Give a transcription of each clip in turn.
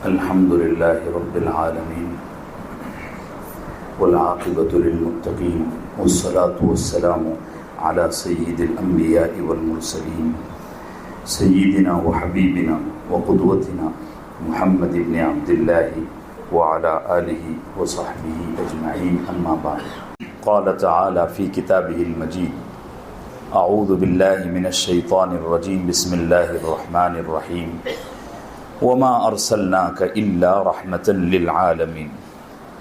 الحمد لله رب العالمين والعاقبة للمتقين والصلاة والسلام على سيد الأنبياء والمرسلين سيدنا وحبيبنا وقدوتنا محمد بن عبد الله وعلى آله وصحبه أجمعين أما بعد قال تعالى في كتابه المجيد أعوذ بالله من الشيطان الرجيم بسم الله الرحمن الرحيم وما أرسلناك إلا رحمة للعالمين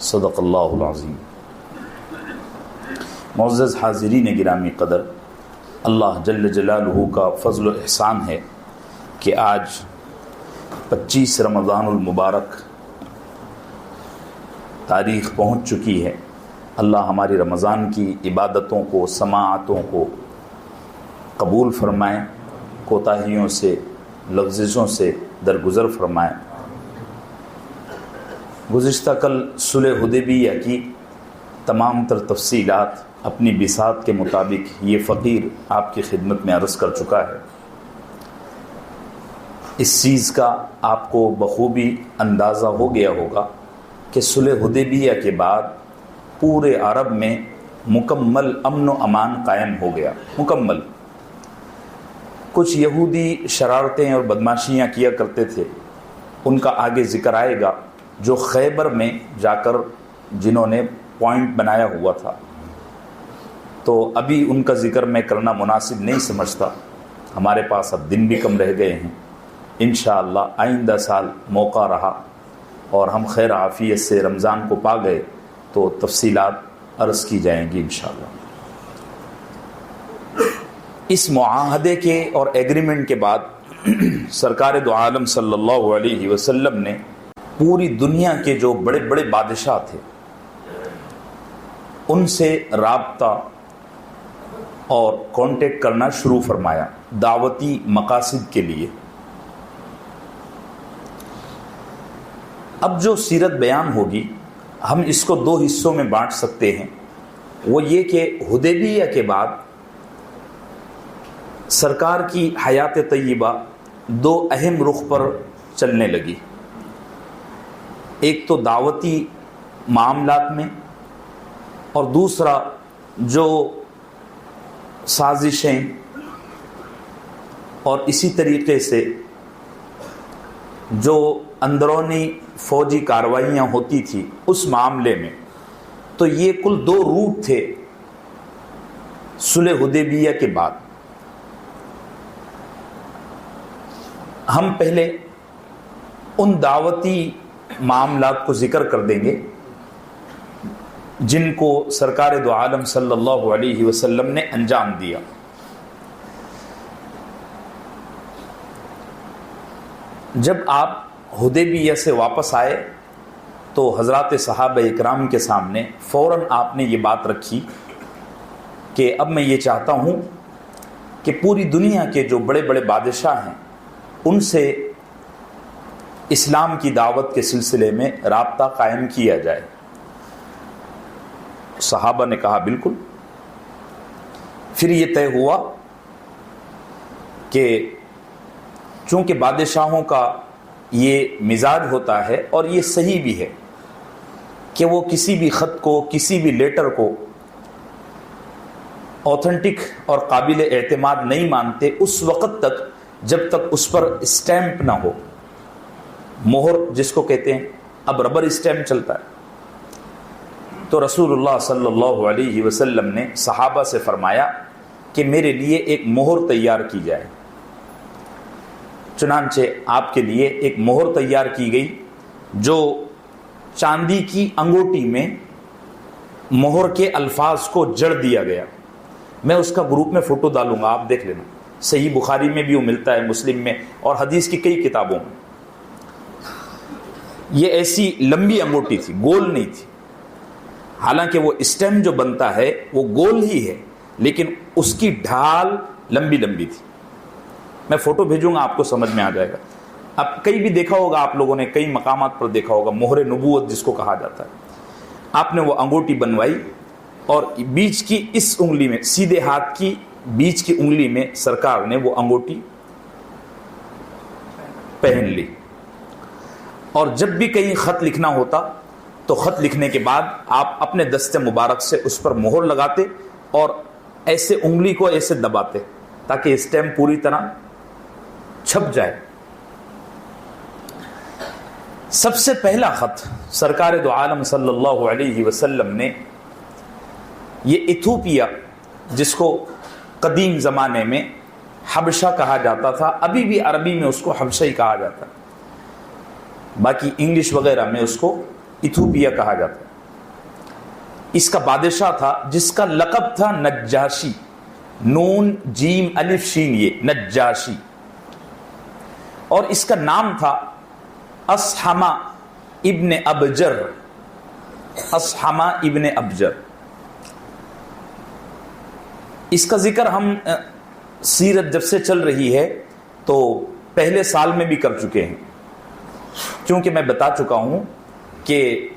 صدق اللہ العظیم۔ معزز حاضرین گرامی قدر، اللہ جل جلالہ کا فضل و احسان ہے کہ آج 25 رمضان المبارک تاریخ پہنچ چکی ہے۔ اللہ ہماری رمضان کی عبادتوں کو، سماعتوں کو قبول فرمائے، کوتاہیوں سے، لغزشوں سے درگزر فرمائے۔ گزشتہ کل صلح حدیبیہ کی تمام تر تفصیلات اپنی بساط کے مطابق یہ فقیر آپ کی خدمت میں عرض کر چکا ہے۔ اس چیز کا آپ کو بخوبی اندازہ ہو گیا ہوگا کہ صلح حدیبیہ کے بعد پورے عرب میں مکمل امن و امان قائم ہو گیا، مکمل۔ کچھ یہودی شرارتیں اور بدماشیاں کیا کرتے تھے، ان کا آگے ذکر آئے گا، جو خیبر میں جا کر جنہوں نے پوائنٹ بنایا ہوا تھا، تو ابھی ان کا ذکر میں کرنا مناسب نہیں سمجھتا، ہمارے پاس اب دن بھی کم رہ گئے ہیں۔ انشاءاللہ آئندہ سال موقع رہا اور ہم خیر عافیت سے رمضان کو پا گئے تو تفصیلات عرض کی جائیں گی انشاءاللہ۔ اس معاہدے کے اور ایگریمنٹ کے بعد سرکار دو عالم صلی اللہ علیہ وسلم نے پوری دنیا کے جو بڑے بڑے بادشاہ تھے ان سے رابطہ اور کانٹیکٹ کرنا شروع فرمایا دعوتی مقاصد کے لیے۔ اب جو سیرت بیان ہوگی ہم اس کو دو حصوں میں بانٹ سکتے ہیں۔ وہ یہ کہ حدیبیہ کے بعد سرکار کی حیات طیبہ دو اہم رخ پر چلنے لگی، ایک تو دعوتی معاملات میں، اور دوسرا جو سازشیں اور اسی طریقے سے جو اندرونی فوجی کارروائیاں ہوتی تھی اس معاملے میں۔ تو یہ کل دو روٹ تھے صلح حدیبیہ کے بعد۔ ہم پہلے ان دعوتی معاملات کو ذکر کر دیں گے جن کو سرکار دو عالم صلی اللہ علیہ وسلم نے انجام دیا۔ جب آپ حدیبیہ سے واپس آئے تو حضرات صحابہ اکرام کے سامنے فوراً آپ نے یہ بات رکھی کہ اب میں یہ چاہتا ہوں کہ پوری دنیا کے جو بڑے بڑے بادشاہ ہیں ان سے اسلام کی دعوت کے سلسلے میں رابطہ قائم کیا جائے۔ صحابہ نے کہا بالکل۔ پھر یہ طے ہوا کہ چونکہ بادشاہوں کا یہ مزاج ہوتا ہے اور یہ صحیح بھی ہے کہ وہ کسی بھی خط کو، کسی بھی لیٹر کو اوتھنٹک اور قابل اعتماد نہیں مانتے اس وقت تک جب تک اس پر اسٹیمپ نہ ہو، مہر جس کو کہتے ہیں، اب ربر اسٹیمپ چلتا ہے۔ تو رسول اللہ صلی اللہ علیہ وسلم نے صحابہ سے فرمایا کہ میرے لیے ایک مہر تیار کی جائے۔ چنانچہ آپ کے لیے ایک مہر تیار کی گئی جو چاندی کی انگوٹی میں مہر کے الفاظ کو جڑ دیا گیا۔ میں اس کا گروپ میں فوٹو ڈالوں گا، آپ دیکھ لینا۔ صحیح بخاری میں بھی وہ ملتا ہے، مسلم میں اور حدیث کی کئی کتابوں میں۔ یہ ایسی لمبی انگوٹی تھی، گول نہیں تھی۔ حالانکہ وہ اسٹیم جو بنتا ہے وہ گول ہی ہے، لیکن اس کی ڈھال لمبی لمبی تھی۔ میں فوٹو بھیجوں گا، آپ کو سمجھ میں آ جائے گا۔ اب کئی بھی دیکھا ہوگا آپ لوگوں نے، کئی مقامات پر دیکھا ہوگا، مہر نبوت جس کو کہا جاتا ہے۔ آپ نے وہ انگوٹی بنوائی اور بیچ کی اس انگلی میں، سیدھے ہاتھ کی بیچ کی انگلی میں سرکار نے وہ انگوٹی پہن لی۔ اور جب بھی کہیں خط لکھنا ہوتا تو خط لکھنے کے بعد آپ اپنے دست مبارک سے اس پر مہر لگاتے اور ایسے انگلی کو ایسے دباتے تاکہ اسٹیمپ پوری طرح چھپ جائے۔ سب سے پہلا خط سرکار دو عالم صلی اللہ علیہ وسلم نے یہ ایتھوپیا، جس کو قدیم زمانے میں حبشہ کہا جاتا تھا، ابھی بھی عربی میں اس کو حبشہ ہی کہا جاتا ہے، باقی انگلش وغیرہ میں اس کو ایتھوپیا کہا جاتا ہے۔ اس کا بادشاہ تھا جس کا لقب تھا نجاشی، نون جیم الف شین، یہ نجاشی، اور اس کا نام تھا اصحمہ ابن ابجر، اصحمہ ابن ابجر۔ اس کا ذکر ہم سیرت جب سے چل رہی ہے تو پہلے سال میں بھی کر چکے ہیں، کیونکہ میں بتا چکا ہوں کہ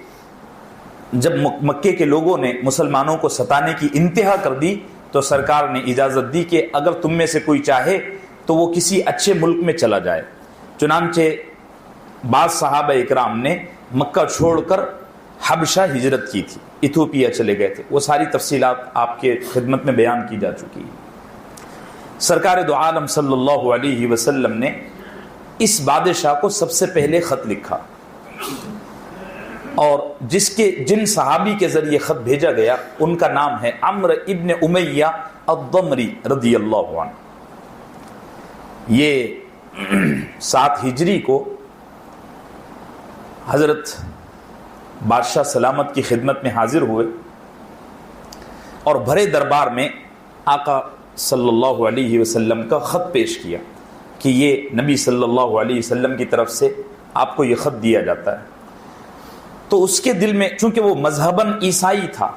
جب مکے کے لوگوں نے مسلمانوں کو ستانے کی انتہا کر دی تو سرکار نے اجازت دی کہ اگر تم میں سے کوئی چاہے تو وہ کسی اچھے ملک میں چلا جائے۔ چنانچہ بعض صحابہ اکرام نے مکہ چھوڑ کر حبشہ ہجرت کی تھی، ایتھوپیا چلے گئے تھے، وہ ساری تفصیلات آپ کے خدمت میں بیان کی جا چکی ہے۔ سرکار دو عالم صلی اللہ علیہ وسلم نے اس بادشاہ کو سب سے پہلے خط لکھا، اور جن صحابی کے ذریعے خط بھیجا گیا ان کا نام ہے عمرو ابن امیہ الضمری رضی اللہ عنہ۔ یہ 7 ہجری کو حضرت بادشاہ سلامت کی خدمت میں حاضر ہوئے اور بھرے دربار میں آقا صلی اللہ علیہ وسلم کا خط پیش کیا کہ یہ نبی صلی اللہ علیہ وسلم کی طرف سے آپ کو یہ خط دیا جاتا ہے۔ تو اس کے دل میں، چونکہ وہ مذہباً عیسائی تھا،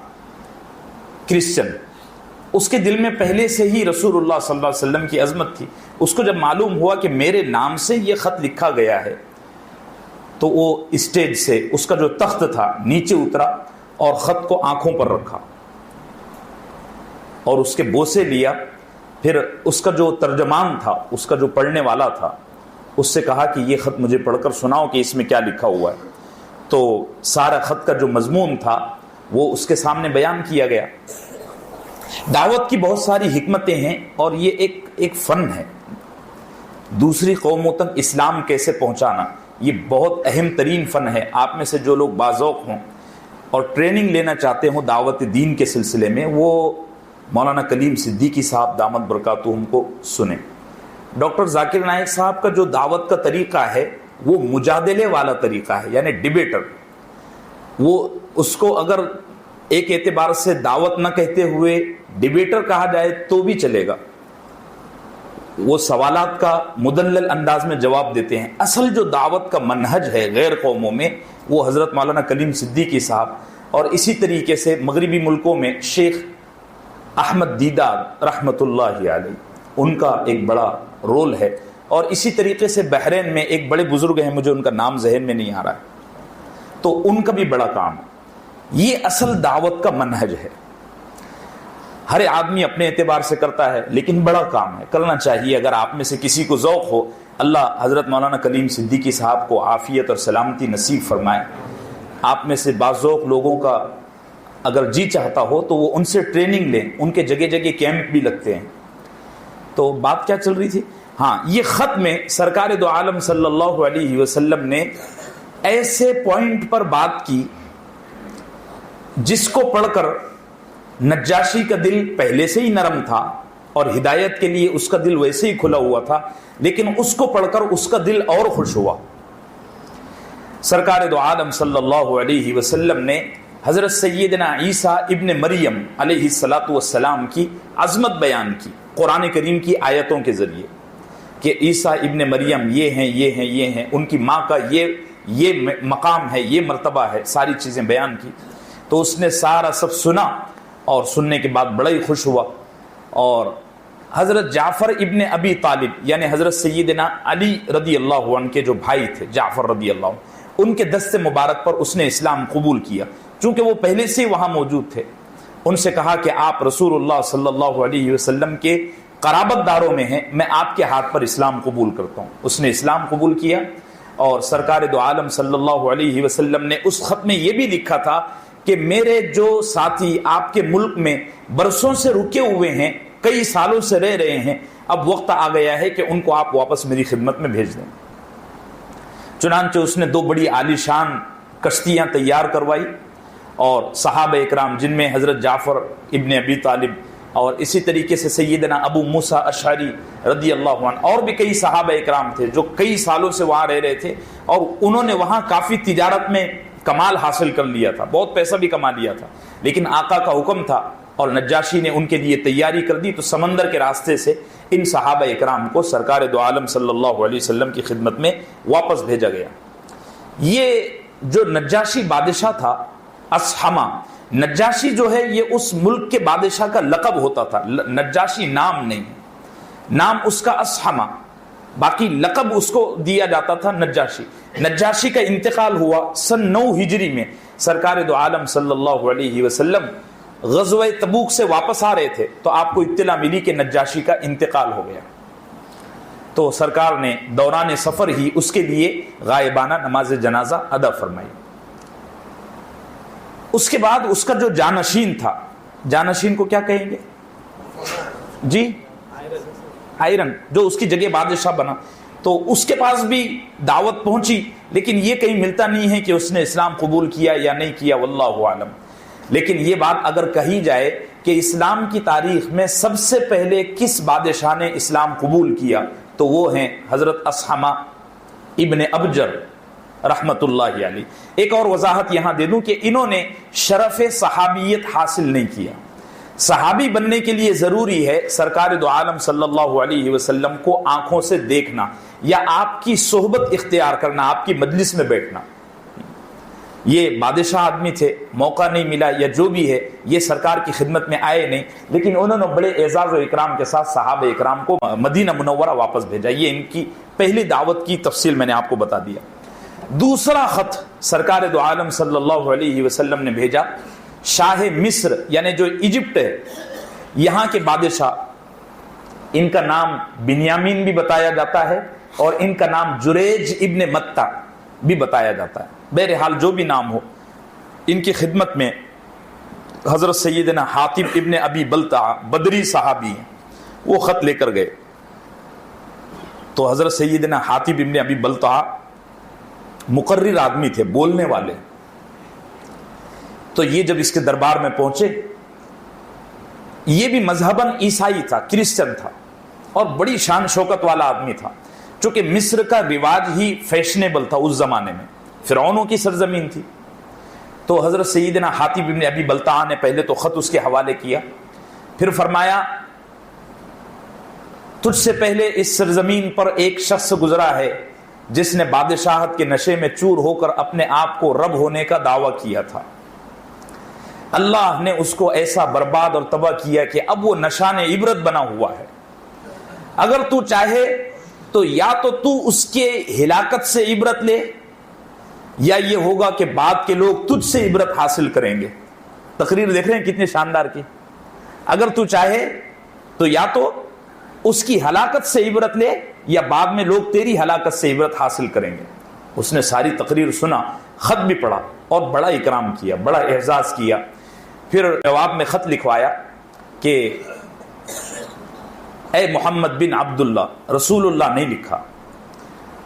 کرسچن، اس کے دل میں پہلے سے ہی رسول اللہ صلی اللہ علیہ وسلم کی عظمت تھی۔ اس کو جب معلوم ہوا کہ میرے نام سے یہ خط لکھا گیا ہے تو وہ اسٹیج سے اس کا جو تخت تھا نیچے اترا اور خط کو آنکھوں پر رکھا اور اس کے بوسے لیا، پھر اس کا جو ترجمان تھا، اس کا جو پڑھنے والا تھا، اس سے کہا کہ یہ خط مجھے پڑھ کر سناؤ کہ اس میں کیا لکھا ہوا ہے۔ تو سارا خط کا جو مضمون تھا وہ اس کے سامنے بیان کیا گیا۔ دعوت کی بہت ساری حکمتیں ہیں اور یہ ایک فن ہے، دوسری قوموں تک اسلام کیسے پہنچانا، یہ بہت اہم ترین فن ہے۔ آپ میں سے جو لوگ باذوق ہوں اور ٹریننگ لینا چاہتے ہوں دعوت دین کے سلسلے میں، وہ مولانا کلیم صدیقی صاحب دامت برکاتہم کو سنیں۔ ڈاکٹر ذاکر نائک صاحب کا جو دعوت کا طریقہ ہے وہ مجادلے والا طریقہ ہے، یعنی ڈیبیٹر۔ وہ اس کو اگر ایک اعتبار سے دعوت نہ کہتے ہوئے ڈیبیٹر کہا جائے تو بھی چلے گا، وہ سوالات کا مدلل انداز میں جواب دیتے ہیں۔ اصل جو دعوت کا منہج ہے غیر قوموں میں وہ حضرت مولانا کلیم صدیقی صاحب، اور اسی طریقے سے مغربی ملکوں میں شیخ احمد دیدار رحمۃ اللہ علیہ، ان کا ایک بڑا رول ہے، اور اسی طریقے سے بحرین میں ایک بڑے بزرگ ہیں، مجھے ان کا نام ذہن میں نہیں آ رہا ہے، تو ان کا بھی بڑا کام ہے۔ یہ اصل دعوت کا منہج ہے، ہر آدمی اپنے اعتبار سے کرتا ہے لیکن بڑا کام ہے، کرنا چاہیے۔ اگر آپ میں سے کسی کو ذوق ہو، اللہ حضرت مولانا کلیم صدیقی صاحب کو عافیت اور سلامتی نصیب فرمائے۔ آپ میں سے باذوق لوگوں کا اگر جی چاہتا ہو تو وہ ان سے ٹریننگ لیں، ان کے جگہ جگہ کیمپ بھی لگتے ہیں۔ تو بات کیا چل رہی تھی؟ ہاں، یہ خط میں سرکار دو عالم صلی اللہ علیہ وسلم نے ایسے پوائنٹ پر بات کی جس کو پڑھ کر نجاشی کا دل پہلے سے ہی نرم تھا اور ہدایت کے لیے اس کا دل ویسے ہی کھلا ہوا تھا، لیکن اس کو پڑھ کر اس کا دل اور خوش ہوا۔ سرکار دو عالم صلی اللہ علیہ وسلم نے حضرت سیدنا عیسیٰ ابن مریم علیہ الصلاۃ والسلام کی عظمت بیان کی قرآن کریم کی آیتوں کے ذریعے کہ عیسیٰ ابن مریم یہ ہیں، یہ ہیں، یہ ہیں، ان کی ماں کا یہ مقام ہے، یہ مرتبہ ہے، ساری چیزیں بیان کی۔ تو اس نے سارا سب سنا اور سننے کے بعد بڑا ہی خوش ہوا، اور حضرت جعفر ابن ابی طالب یعنی حضرت سیدنا علی رضی اللہ عنہ کے جو بھائی تھے جعفر رضی اللہ عنہ، ان کے دست مبارک پر اس نے اسلام قبول کیا، چونکہ وہ پہلے سے وہاں موجود تھے۔ ان سے کہا کہ آپ رسول اللہ صلی اللہ علیہ وسلم کے قرابت داروں میں ہیں، میں آپ کے ہاتھ پر اسلام قبول کرتا ہوں۔ اس نے اسلام قبول کیا اور سرکار دو عالم صلی اللہ علیہ وسلم نے اس خط میں یہ بھی لکھا تھا کہ میرے جو ساتھی آپ کے ملک میں برسوں سے رکے ہوئے ہیں، کئی سالوں سے رہ رہے ہیں، اب وقت آ گیا ہے کہ ان کو آپ واپس میری خدمت میں بھیج دیں۔ چنانچہ اس نے 2 بڑی عالی شان کشتیاں تیار کروائی، اور صحابہ اکرام جن میں حضرت جعفر ابن ابی طالب اور اسی طریقے سے سیدنا ابو موسیٰ اشعری رضی اللہ عنہ اور بھی کئی صحابہ اکرام تھے جو کئی سالوں سے وہاں رہ رہے تھے، اور انہوں نے وہاں کافی تجارت میں کمال حاصل کر لیا تھا، بہت پیسہ بھی کما لیا تھا، لیکن آقا کا حکم تھا اور نجاشی نے ان کے لیے تیاری کر دی، تو سمندر کے راستے سے ان صحابہ اکرام کو سرکار دو عالم صلی اللہ علیہ وسلم کی خدمت میں واپس بھیجا گیا۔ یہ جو نجاشی بادشاہ تھا، اصحمہ، نجاشی جو ہے یہ اس ملک کے بادشاہ کا لقب ہوتا تھا، نجاشی نام نہیں، نام اس کا اصحمہ، باقی لقب اس کو دیا جاتا تھا نجاشی۔ نجاشی کا انتقال ہوا سن 9 ہجری میں، سرکار دو عالم صلی اللہ علیہ وسلم غزوہ تبوک سے واپس آ رہے تھے تو آپ کو اطلاع ملی کہ نجاشی کا انتقال ہو گیا، تو سرکار نے دوران سفر ہی اس کے لیے غائبانہ نماز جنازہ ادا فرمائی۔ اس کے بعد اس کا جو جانشین تھا، جانشین کو کیا کہیں گے جی؟ آئرن، جو اس کی جگہ بادشاہ بنا، تو اس کے پاس بھی دعوت پہنچی، لیکن یہ کہیں ملتا نہیں ہے کہ اس نے اسلام قبول کیا یا نہیں کیا، واللہ عالم۔ لیکن یہ بات اگر کہی جائے کہ اسلام کی تاریخ میں سب سے پہلے کس بادشاہ نے اسلام قبول کیا، تو وہ ہیں حضرت اصحمہ ابن ابجر رحمت اللہ علیہ۔ ایک اور وضاحت یہاں دے دوں کہ انہوں نے شرف صحابیت حاصل نہیں کیا۔ صحابی بننے کے لیے ضروری ہے سرکار دو عالم صلی اللہ علیہ وسلم کو آنکھوں سے دیکھنا یا آپ کی صحبت اختیار کرنا، آپ کی مجلس میں بیٹھنا۔ یہ بادشاہ آدمی تھے، موقع نہیں ملا یا جو بھی ہے، یہ سرکار کی خدمت میں آئے نہیں، لیکن انہوں نے بڑے اعزاز و اکرام کے ساتھ صحابہ اکرام کو مدینہ منورہ واپس بھیجا۔ یہ ان کی پہلی دعوت کی تفصیل میں نے آپ کو بتا دیا۔ دوسرا خط سرکار دو عالم صلی اللہ علیہ وسلم نے بھیجا شاہ مصر، یعنی جو ایجپٹ ہے، یہاں کے بادشاہ، ان کا نام بنیامین بھی بتایا جاتا ہے اور ان کا نام جریج ابن متہ بھی بتایا جاتا ہے۔ بہرحال جو بھی نام ہو، ان کی خدمت میں حضرت سیدنا حاطب ابن ابی بلتع، بدری صحابی ہیں، وہ خط لے کر گئے۔ تو حضرت سیدنا حاطب ابن ابی بلتع مقرر آدمی تھے، بولنے والے، تو یہ جب اس کے دربار میں پہنچے، یہ بھی مذہباً عیسائی تھا، کرسچن تھا، اور بڑی شان شوکت والا آدمی تھا، چونکہ مصر کا رواج ہی فیشنیبل تھا اس زمانے میں، فرعونوں کی سرزمین تھی۔ تو حضرت سیدنا حاطب ابن ابی بلتع نے پہلے تو خط اس کے حوالے کیا، پھر فرمایا تجھ سے پہلے اس سرزمین پر ایک شخص گزرا ہے جس نے بادشاہت کے نشے میں چور ہو کر اپنے آپ کو رب ہونے کا دعویٰ کیا تھا، اللہ نے اس کو ایسا برباد اور تباہ کیا کہ اب وہ نشان عبرت بنا ہوا ہے۔ اگر تو چاہے تو یا تو اس کے ہلاکت سے عبرت لے، یا یہ ہوگا کہ بعد کے لوگ تجھ سے عبرت حاصل کریں گے۔ تقریر دیکھ رہے ہیں کتنی شاندار کی۔ اگر تو چاہے تو یا تو اس کی ہلاکت سے عبرت لے، یا بعد میں لوگ تیری ہلاکت سے عبرت حاصل کریں گے۔ اس نے ساری تقریر سنا، خط بھی پڑھا اور بڑا اکرام کیا، بڑا اعزاز کیا۔ پھر جواب میں خط لکھوایا کہ اے محمد بن عبداللہ، رسول اللہ نہیں لکھا،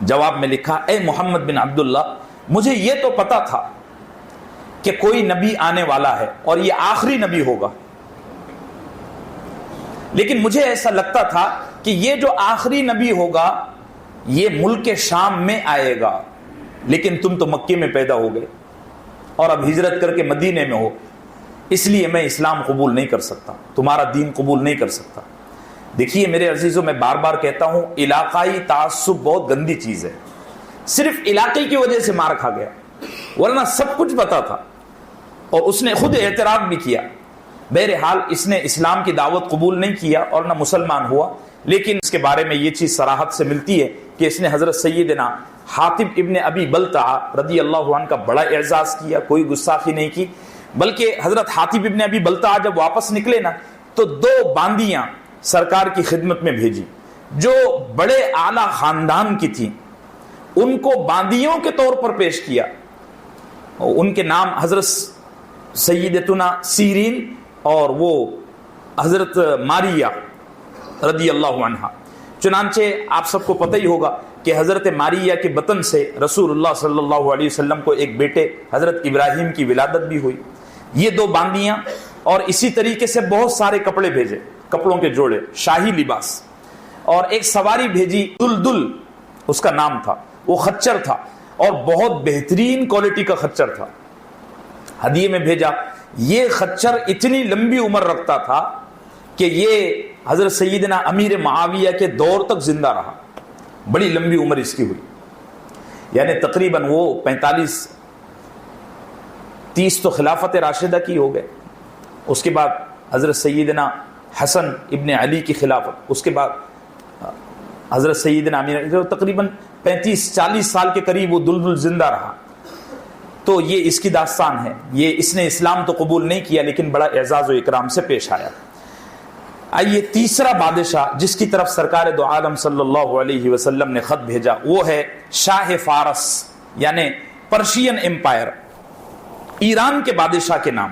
جواب میں لکھا اے محمد بن عبداللہ، مجھے یہ تو پتا تھا کہ کوئی نبی آنے والا ہے اور یہ آخری نبی ہوگا، لیکن مجھے ایسا لگتا تھا کہ یہ جو آخری نبی ہوگا یہ ملک شام میں آئے گا، لیکن تم تو مکے میں پیدا ہو گئے اور اب ہجرت کر کے مدینے میں ہو، اس لیے میں اسلام قبول نہیں کر سکتا، تمہارا دین قبول نہیں کر سکتا۔ دیکھیے میرے عزیزوں، میں بار بار کہتا ہوں علاقائی تعصب بہت گندی چیز ہے۔ صرف علاقے کی وجہ سے مار کھا گیا، ورنہ سب کچھ پتا تھا، اور اس نے خود اعتراف بھی کیا۔ بہرحال اس نے اسلام کی دعوت قبول نہیں کیا اور نہ مسلمان ہوا، لیکن اس کے بارے میں یہ چیز صراحت سے ملتی ہے کہ اس نے حضرت سیدنا حاطب ابن ابی بلتع رضی اللہ عنہ کا بڑا اعزاز کیا، کوئی گستاخی نہیں کی، بلکہ حضرت حاطب ابن ابی بلتع جب واپس نکلے نا تو 2 باندیاں سرکار کی خدمت میں بھیجی جو بڑے اعلیٰ خاندان کی تھیں، ان کو باندیوں کے طور پر پیش کیا. ان کے نام حضرت سیدتنا سیرین اور وہ حضرت ماریہ رضی اللہ عنہا. چنانچہ آپ سب کو پتہ ہی ہوگا کہ حضرت ماریہ کے بطن سے رسول اللہ صلی اللہ علیہ وسلم کو ایک بیٹے حضرت ابراہیم کی ولادت بھی ہوئی. یہ دو باندیاں اور اسی طریقے سے بہت سارے کپڑے بھیجے, کپڑوں کے جوڑے, شاہی لباس, اور ایک سواری بھیجی دلدل اس کا نام تھا. وہ خچر تھا اور بہت بہترین کوالٹی کا خچر تھا, ہدیے میں بھیجا. یہ خچر اتنی لمبی عمر رکھتا تھا کہ یہ حضرت سیدنا امیر معاویہ کے دور تک زندہ رہا. بڑی لمبی عمر اس کی ہوئی, یعنی تقریباً وہ 35-30 تو خلافت راشدہ کی ہو گئے. اس کے بعد حضرت سیدنا حسن ابن علی کی خلافت, اس کے بعد حضرت سیدنا امیر, تقریباً 35-40 سال کے قریب وہ دلدل زندہ رہا. تو یہ اس کی داستان ہے. یہ اس نے اسلام تو قبول نہیں کیا لیکن بڑا اعزاز و اکرام سے پیش آیا. آئیے تیسرا بادشاہ جس کی طرف سرکار دو عالم صلی اللہ علیہ وسلم نے خط بھیجا وہ ہے شاہ فارس, یعنی پرشین امپائر, ایران کے بادشاہ کے نام.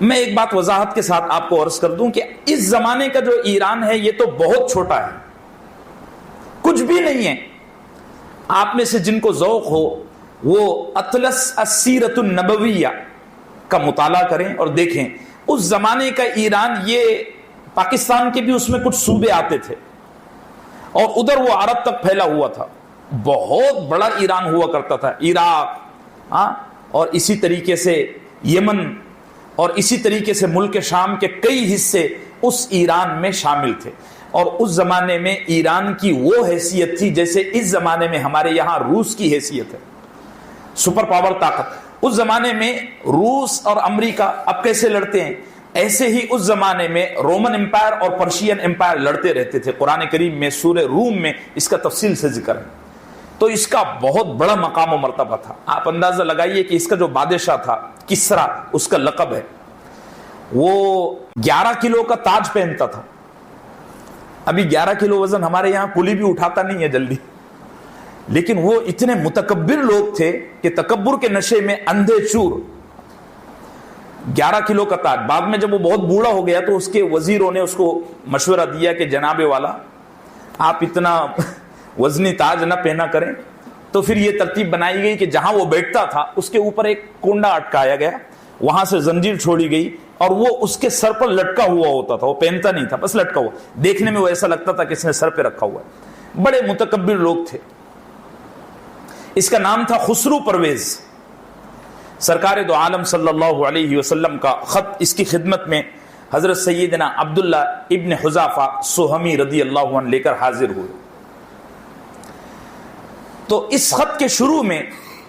میں ایک بات وضاحت کے ساتھ آپ کو عرض کر دوں کہ اس زمانے کا جو ایران ہے یہ تو بہت چھوٹا ہے, کچھ بھی نہیں ہے. آپ میں سے جن کو ذوق ہو وہ اطلس السیرۃ النبویہ کا مطالعہ کریں اور دیکھیں اس زمانے کا ایران. یہ پاکستان کے بھی اس میں کچھ صوبے آتے تھے اور ادھر وہ عرب تک پھیلا ہوا تھا. بہت بڑا ایران ہوا کرتا تھا. عراق اور اسی طریقے سے یمن اور اسی طریقے سے ملک شام کے کئی حصے اس ایران میں شامل تھے. اور اس زمانے میں ایران کی وہ حیثیت تھی جیسے اس زمانے میں ہمارے یہاں روس کی حیثیت ہے, سپر پاور طاقت. اس زمانے میں روس اور امریکہ اب کیسے لڑتے ہیں, ایسے ہی اس زمانے میں رومن امپائر اور پرشین امپائر لڑتے رہتے تھے. قرآن کریم میں سورہ روم میں اس کا تفصیل سے ذکر ہے. تو اس کا بہت بڑا مقام و مرتبہ تھا. آپ اندازہ لگائیے کہ اس کا جو بادشاہ تھا کسرا اس کا لقب ہے, وہ 11 کلو کا تاج پہنتا تھا. ابھی 11 کلو وزن ہمارے یہاں کولی بھی اٹھاتا نہیں ہے جلدی, لیکن وہ اتنے متکبر لوگ تھے کہ تکبر کے نشے میں اندھے چور. 11 کلو کا تاج. بعد میں جب وہ بہت بوڑھا ہو گیا تو اس کے وزیروں نے اس کو مشورہ دیا کہ جناب والا آپ اتنا وزنی تاج نہ پہنا کریں. تو پھر یہ ترتیب بنائی گئی کہ جہاں وہ بیٹھتا تھا اس کے اوپر ایک کنڈا اٹکایا گیا, وہاں سے زنجیر چھوڑی گئی اور وہ اس کے سر پر لٹکا ہوا ہوتا تھا. وہ پہنتا نہیں تھا, بس لٹکا ہوا. دیکھنے میں وہ ایسا لگتا تھا کہ اس نے سر پہ رکھا ہوا ہے. بڑے متکبر لوگ تھے. اس کا نام تھا خسرو پرویز. سرکار دو عالم صلی اللہ علیہ وسلم کا خط اس کی خدمت میں حضرت سیدنا عبداللہ ابن حذافہ سہمی رضی اللہ عنہ لے کر حاضر ہوئے. تو اس خط کے شروع میں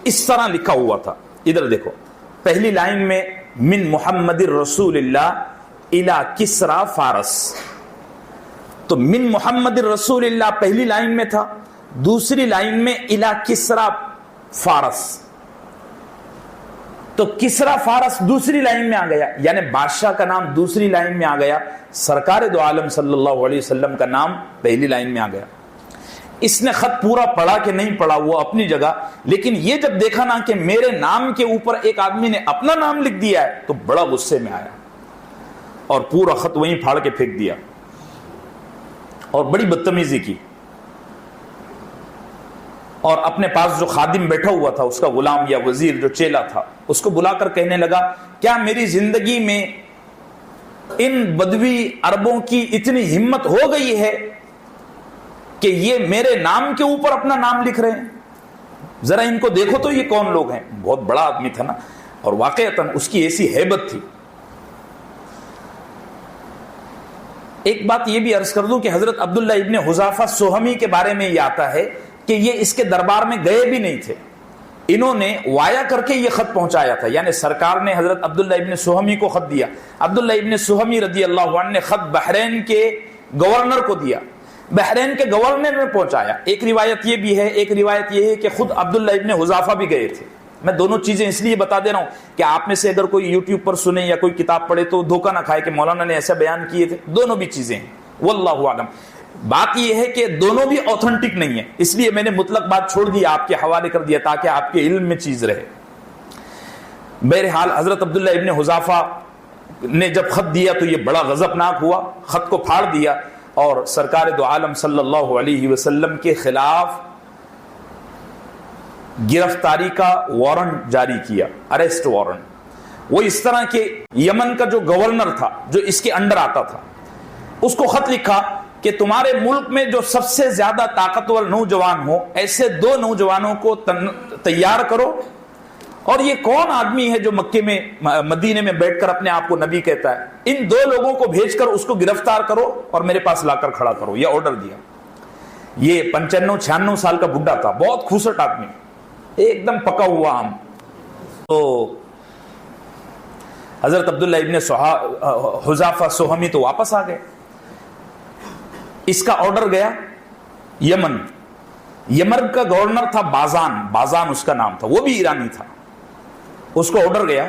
اس طرح لکھا ہوا تھا, ادھر دیکھو پہلی لائن میں من محمد رسول اللہ الی کسرا فارس. تو من محمد رسول اللہ پہلی لائن میں تھا, دوسری لائن میں الی کسرا فارس. تو کسرا فارس دوسری لائن میں آ گیا, یعنی بادشاہ کا نام دوسری لائن میں آ گیا, سرکار دو عالم صلی اللہ علیہ وسلم کا نام پہلی لائن میں آ گیا. اس نے خط پورا پڑھا کہ نہیں پڑھا وہ اپنی جگہ, لیکن یہ جب دیکھا نا کہ میرے نام کے اوپر ایک آدمی نے اپنا نام لکھ دیا ہے تو بڑا غصے میں آیا اور پورا خط وہیں پھاڑ کے پھینک دیا اور بڑی بدتمیزی کی. اور اپنے پاس جو خادم بیٹھا ہوا تھا, اس کا غلام یا وزیر جو چیلا تھا, اس کو بلا کر کہنے لگا کیا میری زندگی میں ان بدوی عربوں کی اتنی ہمت ہو گئی ہے کہ یہ میرے نام کے اوپر اپنا نام لکھ رہے ہیں؟ ذرا ان کو دیکھو تو یہ کون لوگ ہیں. بہت بڑا آدمی تھا نا, اور واقعتاً اس کی ایسی ہیبت تھی. ایک بات یہ بھی عرض کر دوں کہ حضرت عبداللہ ابن حذافہ سہمی کے بارے میں یہ آتا ہے کہ یہ اس کے دربار میں گئے بھی نہیں تھے, انہوں نے وایا کر کے یہ خط پہنچایا تھا. یعنی سرکار نے حضرت عبداللہ ابن سہمی کو خط دیا. عبداللہ ابن سہمی رضی اللہ عنہ نے خط بحرین کے گورنر کو دیا, بحرین کے گورنر نے پہنچایا. ایک روایت یہ بھی ہے, ایک روایت یہ ہے کہ خود عبداللہ ابن حذافہ بھی گئے تھے. میں دونوں چیزیں اس لیے بتا دے رہا ہوں کہ آپ میں سے اگر کوئی یوٹیوب پر سنے یا کوئی کتاب پڑھے تو دھوکہ نہ کھائے کہ مولانا نے ایسا بیان کیے تھے. دونوں بھی چیزیں ہیں, واللہ اعلم. بات یہ ہے کہ دونوں بھی اوتھنٹک نہیں ہے، اس لیے میں نے مطلق بات چھوڑ دی، آپ کے حوالے کر دیا تاکہ آپ کے علم میں چیز رہے۔ بہرحال حضرت عبداللہ ابن حذافہ نے جب خط دیا تو یہ بڑا غضبناک ہوا، خط کو پھاڑ دیا اور سرکار دو عالم صلی اللہ علیہ وسلم کے خلاف گرفتاری کا وارنٹ جاری کیا، اریسٹ وارنٹ۔ وہ اس طرح کہ یمن کا جو گورنر تھا، جو اس کے انڈر آتا تھا، اس کو خط لکھا کہ تمہارے ملک میں جو سب سے زیادہ طاقتور نوجوان ہو، ایسے 2 نوجوانوں کو تیار کرو، اور یہ کون آدمی ہے جو مکے میں مدینے میں بیٹھ کر اپنے آپ کو نبی کہتا ہے، ان 2 لوگوں کو بھیج کر اس کو گرفتار کرو اور میرے پاس لا کر کھڑا کرو، یہ آرڈر دیا۔ یہ 95-96 سال کا بڈھا تھا، بہت کھوسٹ آدمی، ایک دم پکا ہوا آم۔ تو حضرت عبداللہ ابن حذافہ سہمی تو واپس آ گئے۔ اس کا آرڈر گیا یمن کا گورنر تھا بازان اس کا نام تھا، وہ بھی ایرانی تھا۔ اس کو آرڈر گیا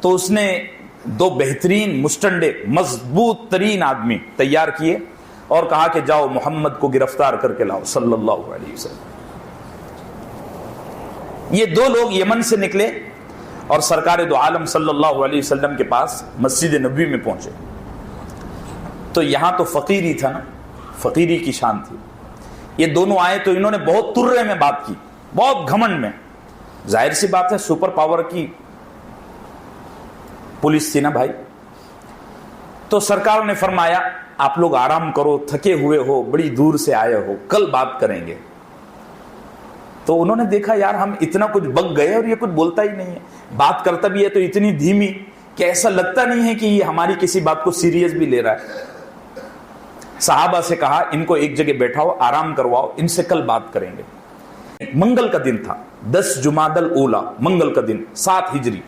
تو اس نے 2 بہترین مسٹنڈے مضبوط ترین آدمی تیار کیے اور کہا کہ جاؤ محمد کو گرفتار کر کے لاؤ صلی اللہ علیہ وسلم۔ یہ 2 لوگ یمن سے نکلے اور سرکار دو عالم صلی اللہ علیہ وسلم کے پاس مسجد نبوی میں پہنچے۔ تو یہاں تو فقیری تھا نا، فقیری کی شان تھی۔ یہ دونوں آئے تو انہوں نے بہت ترے میں بات کی، بہت گھمنڈ میں۔ ظاہر سی بات ہے، سپر پاور کی پولیس تھی نا بھائی۔ تو سرکار نے فرمایا آپ لوگ آرام کرو، تھکے ہوئے ہو، بڑی دور سے آئے ہو، کل بات کریں گے۔ تو انہوں نے دیکھا یار ہم اتنا کچھ بک گئے اور یہ کچھ بولتا ہی نہیں ہے، بات کرتا بھی ہے تو اتنی دھیمی کہ ایسا لگتا نہیں ہے کہ یہ ہماری کسی بات کو سیریس بھی لے رہا ہے۔ صحابہ سے کہا ان کو ایک جگہ بیٹھاؤ، آرام کرواؤ، ان سے کل بات کریں گے۔ منگل کا دن تھا، 10 جمادی الاولیٰ، منگل کا دن، 7 ہجری۔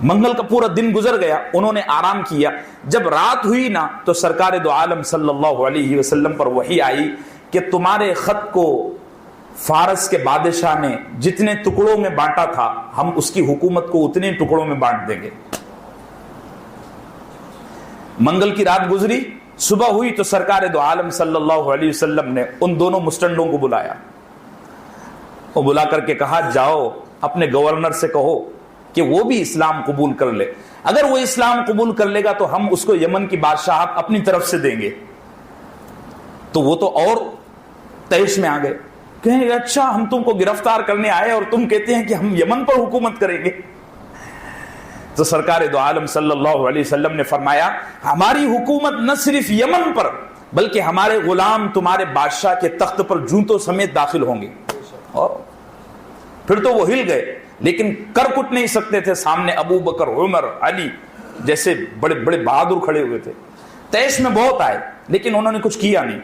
منگل کا پورا دن گزر گیا، انہوں نے آرام کیا۔ جب رات ہوئی نا تو سرکار دو عالم صلی اللہ علیہ وسلم پر وحی آئی کہ تمہارے خط کو فارس کے بادشاہ نے جتنے ٹکڑوں میں بانٹا تھا، ہم اس کی حکومت کو اتنے ٹکڑوں میں بانٹ دیں گے۔ منگل کی رات گزری، صبح ہوئی تو سرکار دو عالم صلی اللہ علیہ وسلم نے ان دونوں مسٹنڈوں کو بلایا، وہ بلا کر کے کہا جاؤ اپنے گورنر سے کہو کہ وہ بھی اسلام قبول کر لے، اگر وہ اسلام قبول کر لے گا تو ہم اس کو یمن کی بادشاہت اپنی طرف سے دیں گے۔ تو وہ تو اور تیش میں آ گئے، کہیں گے اچھا ہم تم کو گرفتار کرنے آئے اور تم کہتے ہیں کہ ہم یمن پر حکومت کریں گے۔ تو سرکار دو عالم صلی اللہ علیہ وسلم نے فرمایا ہماری حکومت نہ صرف یمن پر بلکہ ہمارے غلام تمہارے بادشاہ کے تخت پر جوتوں سمیت داخل ہوں گے۔ اور پھر تو وہ ہل گئے، لیکن کر کچھ نہیں سکتے تھے، سامنے ابو بکر، عمر، علی جیسے بڑے بڑے بہادر کھڑے ہوئے تھے۔ تیش میں بہت آئے لیکن انہوں نے کچھ کیا نہیں۔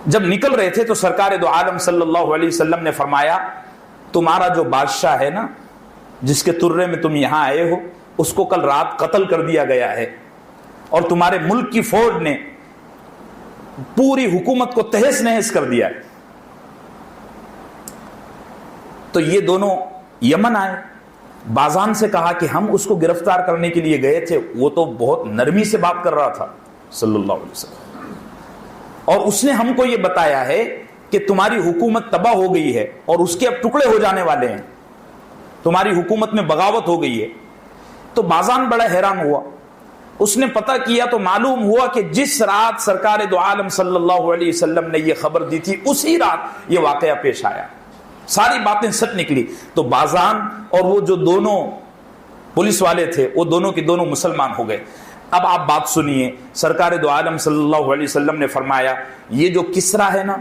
جب نکل رہے تھے تو سرکار دو عالم صلی اللہ علیہ وسلم نے فرمایا تمہارا جو بادشاہ ہے نا، جس کے ترے میں تم یہاں آئے ہو، اس کو کل رات قتل کر دیا گیا ہے، اور تمہارے ملک کی فوج نے پوری حکومت کو تہس نہس کر دیا ہے۔ تو یہ دونوں یمن آئے، بازان سے کہا کہ ہم اس کو گرفتار کرنے کے لیے گئے تھے، وہ تو بہت نرمی سے بات کر رہا تھا صلی اللہ علیہ وسلم، اور اس نے ہم کو یہ بتایا ہے کہ تمہاری حکومت تباہ ہو گئی ہے اور اس کے اب ٹکڑے ہو جانے والے ہیں، تمہاری حکومت میں بغاوت ہو گئی ہے۔ تو بازان بڑا حیران ہوا، اس نے پتہ کیا تو معلوم ہوا کہ جس رات سرکار دو عالم صلی اللہ علیہ وسلم نے یہ خبر دی تھی اسی رات یہ واقعہ پیش آیا، ساری باتیں سچ نکلی۔ تو بازان اور وہ جو دونوں پولیس والے تھے وہ دونوں کے دونوں مسلمان ہو گئے۔ اب آپ بات سنیے، سرکار دو عالم صلی اللہ علیہ وسلم نے فرمایا یہ جو کسرا ہے نا،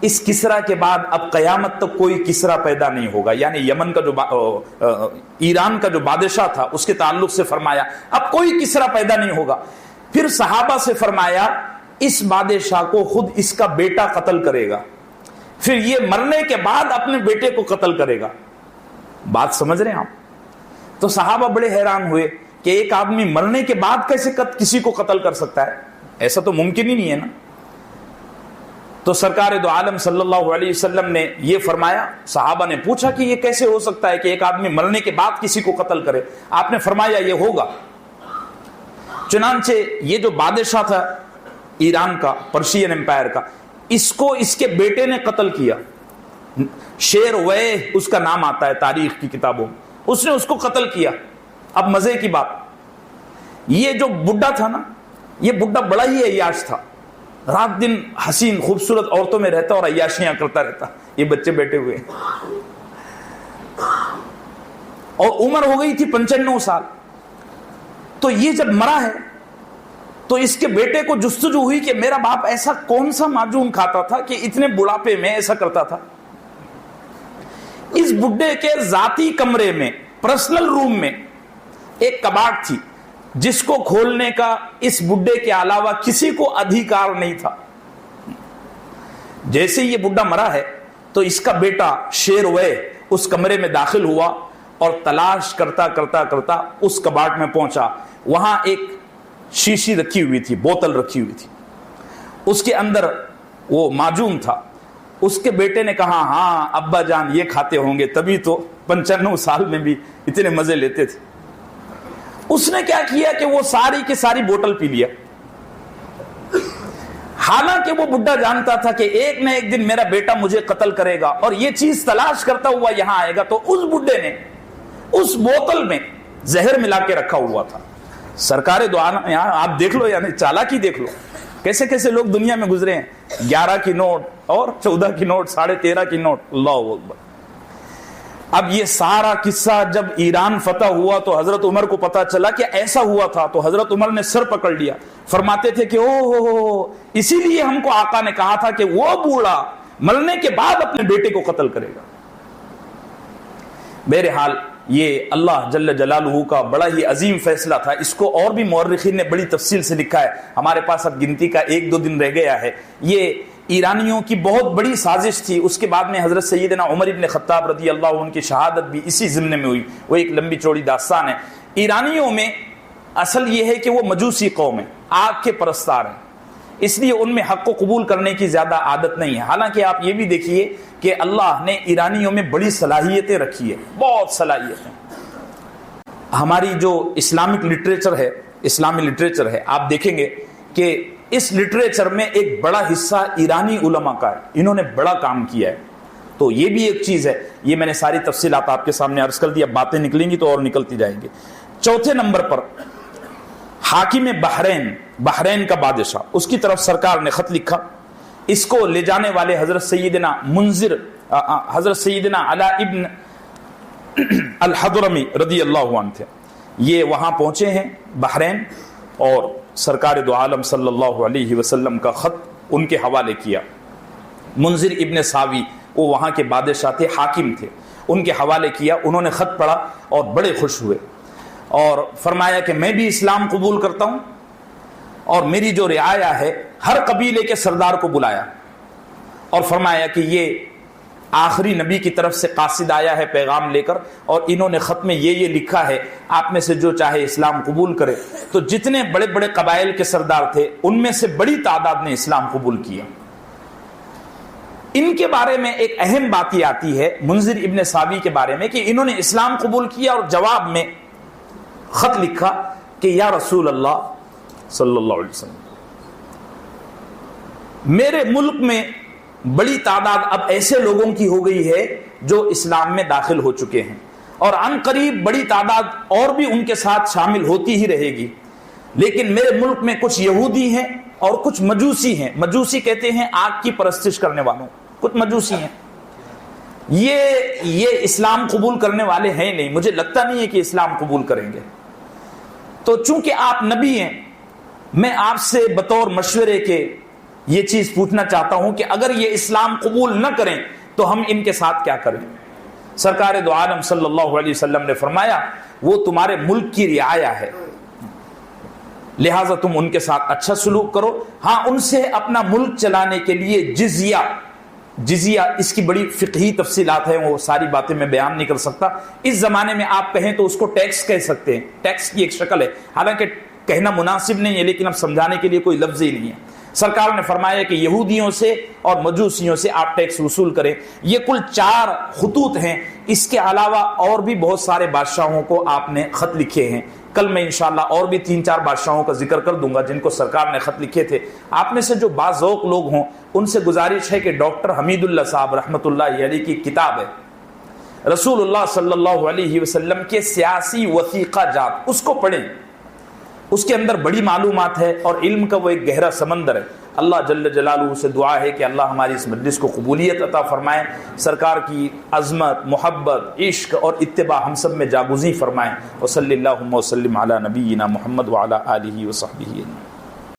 اس کسرا کے بعد اب قیامت تک کوئی کسرا پیدا نہیں ہوگا، یعنی یمن کا جو ایران کا جو بادشاہ تھا اس کے تعلق سے فرمایا اب کوئی کسرا پیدا نہیں ہوگا۔ پھر صحابہ سے فرمایا اس بادشاہ کو خود اس کا بیٹا قتل کرے گا، پھر یہ مرنے کے بعد اپنے بیٹے کو قتل کرے گا۔ بات سمجھ رہے ہیں آپ؟ تو صحابہ بڑے حیران ہوئے کہ ایک آدمی مرنے کے بعد کیسے کسی کو قتل کر سکتا ہے، ایسا تو ممکن ہی نہیں ہے نا۔ تو سرکار دو عالم صلی اللہ علیہ وسلم نے یہ فرمایا، صحابہ نے پوچھا کہ یہ کیسے ہو سکتا ہے کہ ایک آدمی مرنے کے بعد کسی کو قتل کرے؟ آپ نے فرمایا یہ ہوگا۔ چنانچہ یہ جو بادشاہ تھا ایران کا، پرشین امپائر کا، اس کو اس کے بیٹے نے قتل کیا. شیر وے اس کا نام آتا ہے تاریخ کی کتابوں میں، اس نے اس کو قتل کیا. اب مزے کی بات، یہ جو بڈھا تھا نا، یہ بڈھا بڑا ہی عیاش تھا، رات دن حسین خوبصورت عورتوں میں رہتا اور عیاشیاں کرتا رہتا. یہ بچے بیٹھے ہوئے اور عمر ہو گئی تھی 95 سال. تو یہ جب مرا ہے تو اس کے بیٹے کو جستجو ہوئی کہ میرا باپ ایسا کون سا معجون کھاتا تھا کہ اتنے بڑھاپے میں ایسا کرتا تھا. اس بڈھے کے ذاتی کمرے میں، پرسنل روم میں ایک کباڑ تھی جس کو کھولنے کا اس بڈھے کے علاوہ کسی کو ادھیکار نہیں تھا. جیسے یہ بڈھا مرا ہے تو اس کا بیٹا شیر وے اس کمرے میں داخل ہوا اور تلاش کرتا کرتا کرتا اس کباڑ میں پہنچا. وہاں ایک شیشی رکھی ہوئی تھی، بوتل رکھی ہوئی تھی، اس کے اندر وہ معجون تھا. اس کے بیٹے نے کہا ہاں ابا جان یہ کھاتے ہوں گے، تبھی تو 95 سال میں بھی اتنے مزے لیتے تھے. اس نے کیا کیا کہ وہ ساری کی ساری بوتل پی لیا. حالانکہ وہ بڈھا جانتا تھا کہ ایک نہ ایک دن میرا بیٹا مجھے قتل کرے گا اور یہ چیز تلاش کرتا ہوا یہاں آئے گا. تو اس بڈھے نے اس بوتل میں زہر ملا کے رکھا ہوا تھا. سرکار دو عالم یہاں آپ دیکھ لو، یعنی چالاکی دیکھ لو کیسے کیسے لوگ دنیا میں گزرے ہیں. 11 کی نوٹ اور 14 کی نوٹ، 13.5 کی نوٹ. اللہ اکبر. اب یہ سارا قصہ جب ایران فتح ہوا تو حضرت عمر کو پتا چلا کہ ایسا ہوا تھا، تو حضرت عمر نے سر پکڑ لیا. فرماتے تھے کہ او اسی لیے ہم کو آقا نے کہا تھا کہ وہ بوڑھا مرنے کے بعد اپنے بیٹے کو قتل کرے گا. بہرحال یہ اللہ جل جلالہ کا بڑا ہی عظیم فیصلہ تھا. اس کو اور بھی مورخین نے بڑی تفصیل سے لکھا ہے. ہمارے پاس اب گنتی کا 1-2 دن رہ گیا ہے. یہ ایرانیوں کی بہت بڑی سازش تھی. اس کے بعد میں حضرت سیدنا عمر ابن خطاب رضی اللہ عنہ کی شہادت بھی اسی ضمن میں ہوئی. وہ ایک لمبی چوڑی داستان ہے. ایرانیوں میں اصل یہ ہے کہ وہ مجوسی قوم ہے، آگ کے پرستار ہیں، اس لیے ان میں حق کو قبول کرنے کی زیادہ عادت نہیں ہے. حالانکہ آپ یہ بھی دیکھیے کہ اللہ نے ایرانیوں میں بڑی صلاحیتیں رکھی ہے، بہت صلاحیتیں. ہماری جو اسلامک لٹریچر ہے، اسلامی لٹریچر ہے، آپ دیکھیں گے کہ اس لٹریچر میں ایک بڑا حصہ ایرانی علماء کا ہے. انہوں نے بڑا کام کیا ہے. تو یہ بھی ایک چیز ہے. یہ میں نے ساری تفصیلات آپ کے سامنے عرض کر دی. اب باتیں نکلیں گی تو اور نکلتی جائیں گے. چوتھے نمبر پر حاکم بحرین کا بادشاہ، اس کی طرف سرکار نے خط لکھا. اس کو لے جانے والے حضرت سیدنا علا ابن الحضرمی رضی اللہ عنہ تھے. یہ وہاں پہنچے ہیں بحرین اور سرکار دو عالم صلی اللہ علیہ وسلم کا خط ان کے حوالے کیا. منذر ابن ساوی وہ وہاں کے بادشاہ تھے، حاکم تھے، ان کے حوالے کیا. انہوں نے خط پڑھا اور بڑے خوش ہوئے اور فرمایا کہ میں بھی اسلام قبول کرتا ہوں اور میری جو رعایا ہے ہر قبیلے کے سردار کو بلایا اور فرمایا کہ یہ آخری نبی کی طرف سے قاصد آیا ہے پیغام لے کر، اور انہوں نے خط میں یہ لکھا ہے آپ میں سے جو چاہے اسلام قبول کرے. تو جتنے بڑے بڑے قبائل کے سردار تھے ان میں سے بڑی تعداد نے اسلام قبول کیا. ان کے بارے میں ایک اہم بات یہ آتی ہے منذر ابن ساوی کے بارے میں کہ انہوں نے اسلام قبول کیا اور جواب میں خط لکھا کہ یا رسول اللہ صلی اللہ علیہ وسلم، میرے ملک میں بڑی تعداد اب ایسے لوگوں کی ہو گئی ہے جو اسلام میں داخل ہو چکے ہیں، اور عن قریب بڑی تعداد اور بھی ان کے ساتھ شامل ہوتی ہی رہے گی. لیکن میرے ملک میں کچھ یہودی ہیں اور کچھ مجوسی ہیں. مجوسی کہتے ہیں آگ کی پرستش کرنے والوں. کچھ مجوسی ہیں، یہ اسلام قبول کرنے والے ہیں نہیں. مجھے لگتا نہیں ہے کہ اسلام قبول کریں گے. تو چونکہ آپ نبی ہیں، میں آپ سے بطور مشورے کے یہ چیز پوچھنا چاہتا ہوں کہ اگر یہ اسلام قبول نہ کریں تو ہم ان کے ساتھ کیا کریں؟ سرکار دو عالم صلی اللہ علیہ وسلم نے فرمایا وہ تمہارے ملک کی رعایا ہے، لہٰذا تم ان کے ساتھ اچھا سلوک کرو. ہاں ان سے اپنا ملک چلانے کے لیے جزیہ اس کی بڑی فقہی تفصیلات ہیں، وہ ساری باتیں میں بیان نہیں کر سکتا. اس زمانے میں آپ کہیں تو اس کو ٹیکس کہہ سکتے ہیں. ٹیکس کی ایک شکل ہے، حالانکہ کہنا مناسب نہیں ہے لیکن اب سمجھانے کے لیے کوئی لفظ ہی نہیں ہے. سرکار نے فرمایا کہ یہودیوں سے اور مجوسیوں سے آپ ٹیکس وصول کریں. یہ کل 4 خطوط ہیں. اس کے علاوہ اور بھی بہت سارے بادشاہوں کو آپ نے خط لکھے ہیں کل میں انشاءاللہ اور بھی 3-4 بادشاہوں کا ذکر کر دوں گا جن کو سرکار نے خط لکھے تھے. آپ میں سے جو باذوق لوگ ہوں ان سے گزارش ہے کہ ڈاکٹر حمید اللہ صاحب رحمۃ اللہ علیہ کی کتاب ہے رسول اللہ صلی اللہ علیہ وسلم کے سیاسی وثیقہ جات، اس کو پڑھیں. اس کے اندر بڑی معلومات ہے اور علم کا وہ ایک گہرا سمندر ہے. اللہ جل جلالہ سے دعا ہے کہ اللہ ہماری اس مجلس کو قبولیت عطا فرمائے، سرکار کی عظمت، محبت، عشق اور اتباع ہم سب میں جاگزی فرمائے. وصلی اللہم وسلم علی نبینا محمد وعلی آلہ وصحبہ.